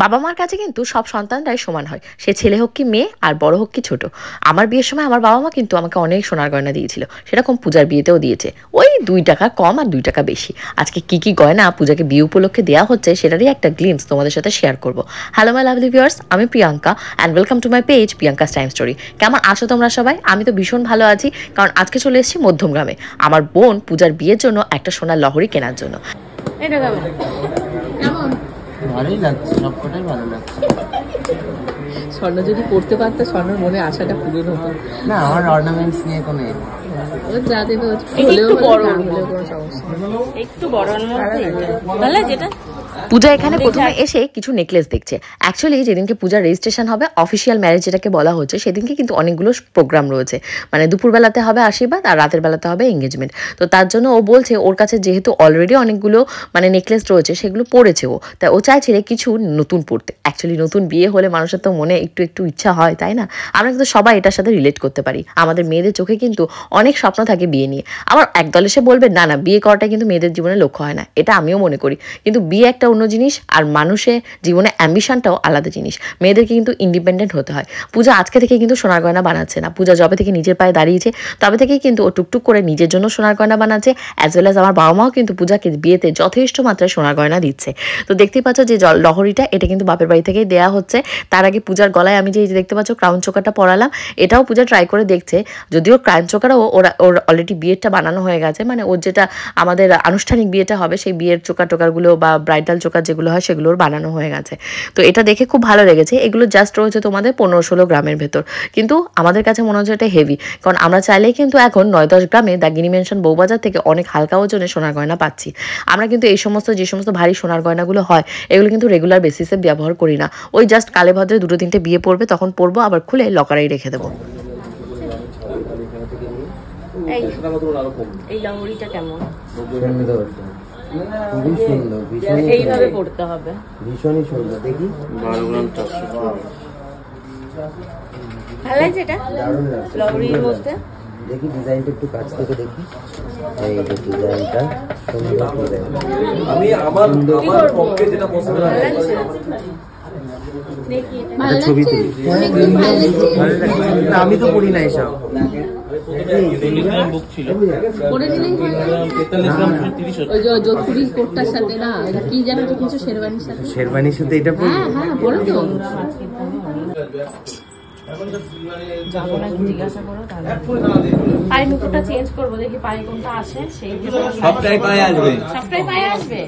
বাবা মার কাছে কিন্তু সব সন্তানরাই সমান হয়, সে ছেলে হোক কি মেয়ে আর বড় হোক কি ছোট। আমার বিয়ের সময় আমার বাবা মা কিন্তু আমাকে অনেক সোনার গয়না দিয়েছিল, সেরকম পূজার বিয়েতেও দিয়েছে, ওই 2 টাকা কম আর 2 টাকা বেশি। আজকে কি কি গয়না পূজাকে বিয়ে উপলক্ষে দেওয়া হচ্ছে সেটারই একটা গ্লিমস তোমাদের সাথে শেয়ার করব। হ্যালো মাই লাভলি ভিউয়ার্স, আমি Priyanka and welcome to my page Priyanka's time story. কেমন আছো তোমরা সবাই? আমি তো ভীষণ ভালো আছি, কারণ আজকে চলে এসেছি মধ্যমগ্রামে আমার বোন পূজার বিয়ের জন্য একটা সোনার লহরি কেনার জন্য। এটা কেমন? ভালোই লাগছে, সবকটাই ভালো লাগছে। স্বর্ণ যদি পড়তে পারতো, স্বর্ণের মনে আশাটা পূরণ হতো। না, আমার অর্নামেন্টস নিয়ে কোনো যা দেবে একটু বড় যেটা। পূজা এখানে প্রথমে এসে কিছু নেকলেস দেখছে। অ্যাকচুয়ালি যেদিনকে পূজার রেজিস্ট্রেশন হবে, অফিসিয়াল ম্যারেজ যেটাকে বলা হচ্ছে, সেদিনকে কিন্তু অনেকগুলো প্রোগ্রাম রয়েছে। মানে দুপুরবেলাতে হবে আশীর্বাদ আর রাতের বেলাতে হবে এঙ্গেজমেন্ট। তো তার জন্য ও বলছে ওর কাছে যেহেতু অলরেডি অনেকগুলো মানে নেকলেস রয়েছে, সেগুলো পড়েছে ও, তাই ও চাইছিল কিছু নতুন পড়তে। অ্যাকচুয়ালি নতুন বিয়ে হলে মানুষের তো মনে একটু একটু ইচ্ছা হয়, তাই না? আমরা কিন্তু সবাই এটার সাথে রিলেট করতে পারি। আমাদের মেয়েদের চোখে কিন্তু অনেক স্বপ্ন থাকে বিয়ে নিয়ে। আবার একদল এসে বলবে না না, বিয়ে করাটা কিন্তু মেয়েদের জীবনে লক্ষ্য হয় না, এটা আমিও মনে করি। কিন্তু বিয়ে একটা অন্য জিনিস, আর মানুষের জীবনে অ্যাম্বিশনটাও আলাদা জিনিস। মেয়েদেরকে কিন্তু ইন্ডিপেন্ডেন্ট হতে হয়। পূজা আজকে থেকে কিন্তু সোনার গয়না বানাচ্ছে না। পূজা যবে থেকে নিজের পায়ে দাঁড়িয়েছে তবে থেকেই কিন্তু ও টুকটুক করে নিজের জন্য সোনার গয়না বানাচ্ছে, অ্যাজ ওয়েল অ্যাজ আমার বাবা মাও কিন্তু পূজাকে বিয়েতে যথেষ্ট মাত্রায় সোনার গয়না দিচ্ছে। তো দেখতেই পাচ্ছ যে লহরিটা, এটা কিন্তু বাপের বাড়ি থেকেই দেওয়া হচ্ছে। তার আগে পূজার গলায় আমি যে দেখতে পাচ্ছ ক্রাউন চোকারটা পরালাম, এটাও পূজা ট্রাই করে দেখছে। যদিও ক্রাউন চোকারও ওর অলরেডি বিয়েটা বানানো হয়ে গেছে, মানে ওর যেটা আমাদের আনুষ্ঠানিক বিয়েটা হবে সেই বিয়ের চোকার টোকারগুলো বা ব্রাইডাল চোকার যেগুলো হয় সেগুলোর বানানো হয়ে গেছে। তো এটা দেখে খুব ভালো লেগেছে। এগুলো জাস্ট রয়েছে তোমাদের 15-16 গ্রামের ভেতর, কিন্তু আমাদের কাছে মনে হচ্ছে এটা হেভি, কারণ আমরা চাইলেই কিন্তু এখন 9-10 গ্রামে দাগিনী মেনশন বউবাজার থেকে অনেক হালকা ওজনে সোনার গয়না পাচ্ছি। আমরা কিন্তু এই সমস্ত যে সমস্ত ভারী সোনার গয়নাগুলো হয়, এগুলো কিন্তু রেগুলার বেসিসে ব্যবহার করি না। ওই জাস্ট কালে ভদ্রে 2-3টে বিয়ে পড়বে তখন পরবো, আবার খুলে লকারেই রেখে দেবো। এই লহরিটা কেমন? খুবই সুন্দর, এইভাবে পড়তে হবে, ভীষণই সুন্দর। দেখি 12 গ্রাম ভালো লাগছে এটা লহরির মধ্যে। দেখি ডিজাইনটা একটু কাছ থেকে দেখি। এই যে ডিজাইনটা সুন্দর ডিজাইন। আমি আমার পক্ষে যেটা পছন্দ হয় দেখি এটা ছবি তুলি। না, আমি তো পড়ি না এসব। শেরবানির সাথে এটা জিজ্ঞাসা করো, পায়ে মুকুটটা চেঞ্জ করবো, দেখি পায়ে কোনটা আসে। সেই সবটাই পায়ে আসবে, সবটাই পায়ে আসবে।